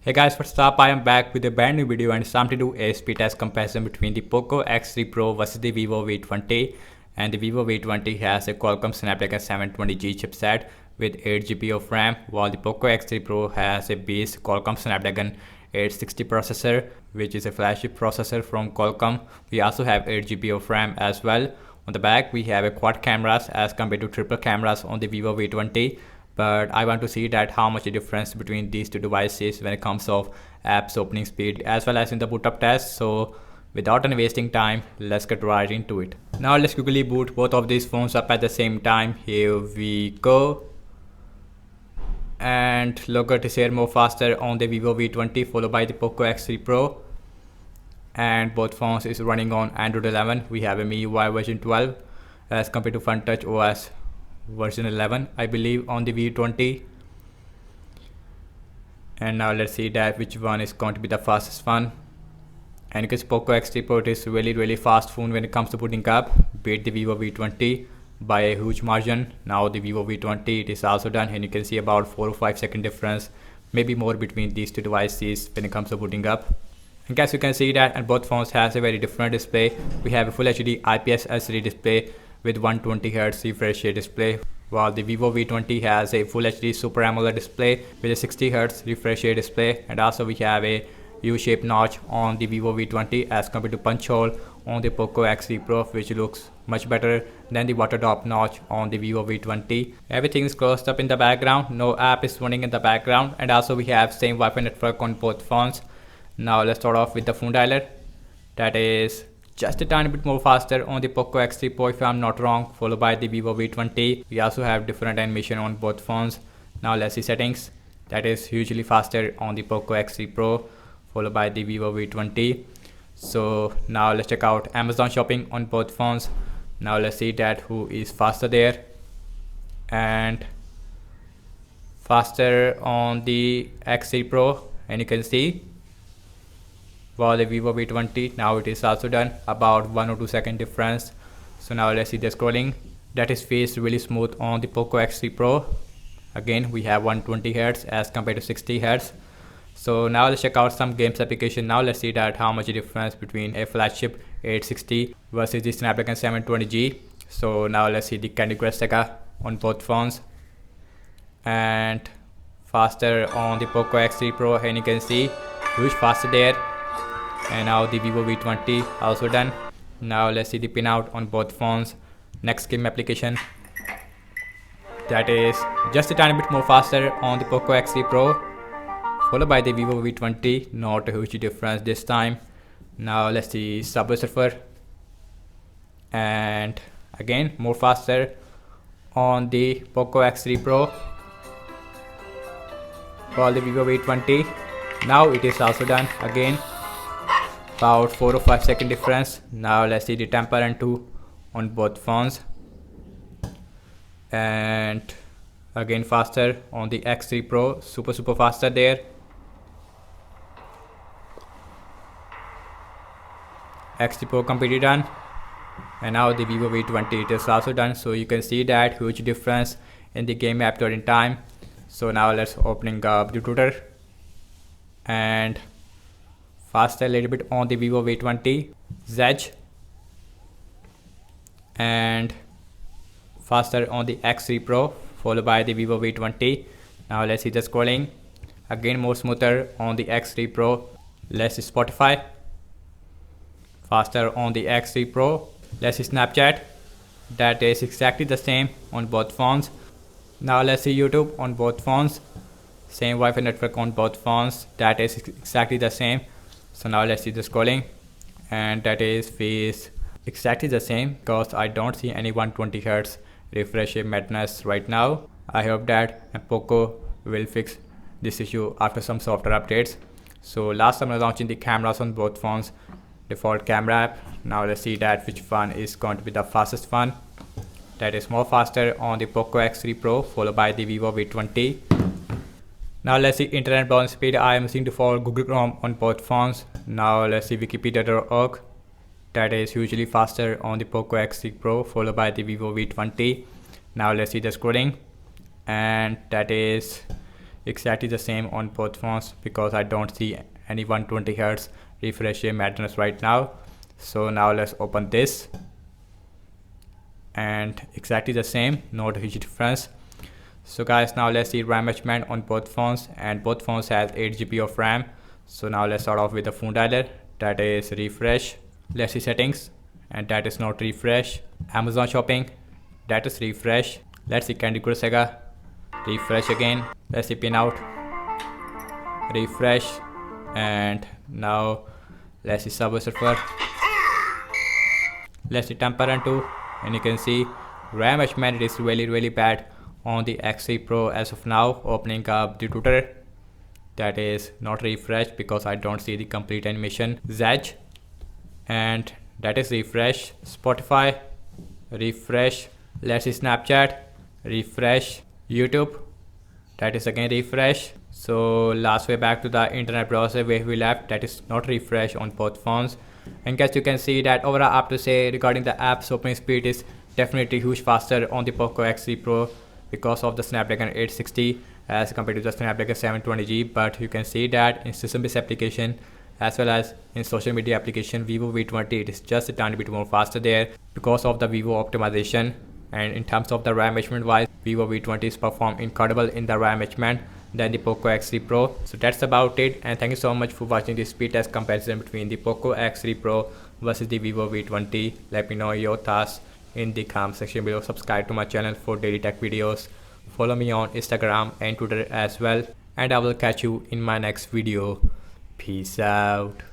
Hey guys, what's up? I am back with a brand new video and it's time to do a speed test comparison between the Poco X3 Pro versus the Vivo V20. And the Vivo V20 has a Qualcomm Snapdragon 720G chipset with 8GB of RAM, while the Poco X3 Pro has a base Qualcomm Snapdragon 860 processor, which is a flagship processor from Qualcomm. We also have 8GB of RAM as well. On the back, we have a quad cameras as compared to triple cameras on the Vivo V20. But I want to see that how much the difference between these two devices when it comes of apps opening speed as well as in the boot up test. So without any wasting time, let's get right into it. Now let's quickly boot both of these phones up at the same time. Here we go. And look at this here more faster on the Vivo V20 followed by the Poco X3 Pro. And both phones is running on Android 11. We have a MIUI version 12 as compared to FunTouch OS version 11 I believe on the V20. And now let's see that which one is going to be the fastest one. And because Poco X3 Pro is really fast phone when it comes to booting up, beat the Vivo V20 by a huge margin. Now the Vivo V20 it is also done, and you can see about 4 or 5 second difference, maybe more, between these two devices when it comes to booting up. And guys, you can see that and both phones has a very different display. We have a full HD IPS LCD display with 120Hz refresh rate display, while the Vivo V20 has a Full HD Super AMOLED display with a 60Hz refresh rate display. And also we have a U-shaped notch on the Vivo V20 as compared to punch hole on the Poco X3 Pro, which looks much better than the water drop notch on the Vivo V20. Everything is closed up in the background, no app is running in the background, and also we have same Wi-Fi network on both phones. Now let's start off with the phone dialer. That is just a tiny bit more faster on the Poco X3 Pro if I'm not wrong, followed by the Vivo V20. We also have different animation on both phones. Now let's see settings. That is hugely faster on the Poco X3 Pro, followed by the Vivo V20. So now let's check out Amazon shopping on both phones. Now let's see that who is faster there. And faster on the X3 Pro, and you can see, while the Vivo V20 now it is also done, about 1 or 2 second difference. So now let's see the scrolling. That is faced really smooth on the Poco X3 Pro. Again we have 120Hz as compared to 60Hz. So now let's check out some games application. Now let's see that how much difference between a flagship 860 versus the Snapdragon 720G. So now let's see the Candy Crush Saga on both phones, and faster on the Poco X3 Pro, and you can see huge faster there. And now the Vivo V20 also done. Now let's see the pinout on both phones. Next game application, that is just a tiny bit more faster on the Poco X3 Pro, followed by the Vivo V20. Not a huge difference this time. Now let's see Subway Surfer, and again more faster on the Poco X3 Pro, while the Vivo V20 now it is also done. Again about 4 or 5 second difference. Now let's see the Temple Run 2 on both phones, and again faster on the X3 Pro, super faster there. X3 Pro completely done, and now the Vivo V20 it is also done. So you can see that huge difference in the game app loading time. So now let's opening up the router, and faster a little bit on the Vivo V20 Zedge, and faster on the X3 Pro, followed by the Vivo V20. Now let's see the scrolling. Again more smoother on the X3 Pro. Let's see Spotify. Faster on the X3 Pro. Let's see Snapchat. That is exactly the same on both phones. Now let's see YouTube on both phones. Same Wi-Fi network on both phones. That is exactly the same. So now let's see the scrolling, and that is exactly the same, because I don't see any 120Hz refresh rate madness right now. I hope that Poco will fix this issue after some software updates. So last time I was launching the cameras on both phones, default camera app. Now let's see that which one is going to be the fastest one. That is more faster on the Poco X3 Pro, followed by the Vivo V20. Now let's see internet browsing speed. I am using default Google Chrome on both phones. Now let's see Wikipedia.org. That is hugely faster on the Poco X3 Pro, followed by the Vivo V20. Now let's see the scrolling, and that is exactly the same on both phones because I don't see any 120Hz refresh rate madness right now. So now let's open this, and exactly the same, not a huge difference. So guys, now let's see RAM management on both phones, and both phones has 8 GB of RAM. So now let's start off with the phone dialer, that is refresh. Let's see settings, and that is not refresh. Amazon shopping, that is refresh. Let's see Candy Crush Sega, refresh again. Let's see pin out, refresh. And now let's see Subway Surfer. Let's see Temper Run 2, and you can see RAM management is really bad on the X3 Pro as of now. Opening up the router, that is not refresh because I don't see the complete animation. Zedge, and that is refresh. Spotify, refresh. Let's see Snapchat, refresh. YouTube, that is again refresh. So last way back to the internet browser where we left, that is not refresh on both phones. And guys, you can see that overall I have to say regarding the app's opening speed is definitely huge faster on the Poco X3 Pro because of the Snapdragon 860 as compared to the Snapdragon 720G. But you can see that in system-based application as well as in social media application, Vivo V20, it is just a tiny bit more faster there because of the Vivo optimization. And in terms of the RAM management wise, Vivo V20 is perform incredible in the RAM management than the Poco X3 Pro. So that's about it, and thank you so much for watching this speed test comparison between the Poco X3 Pro versus the Vivo V20. Let me know your thoughts in the comment section below. Subscribe to my channel for daily tech videos. Follow me on Instagram and Twitter as well, and I will catch you in my next video. Peace out.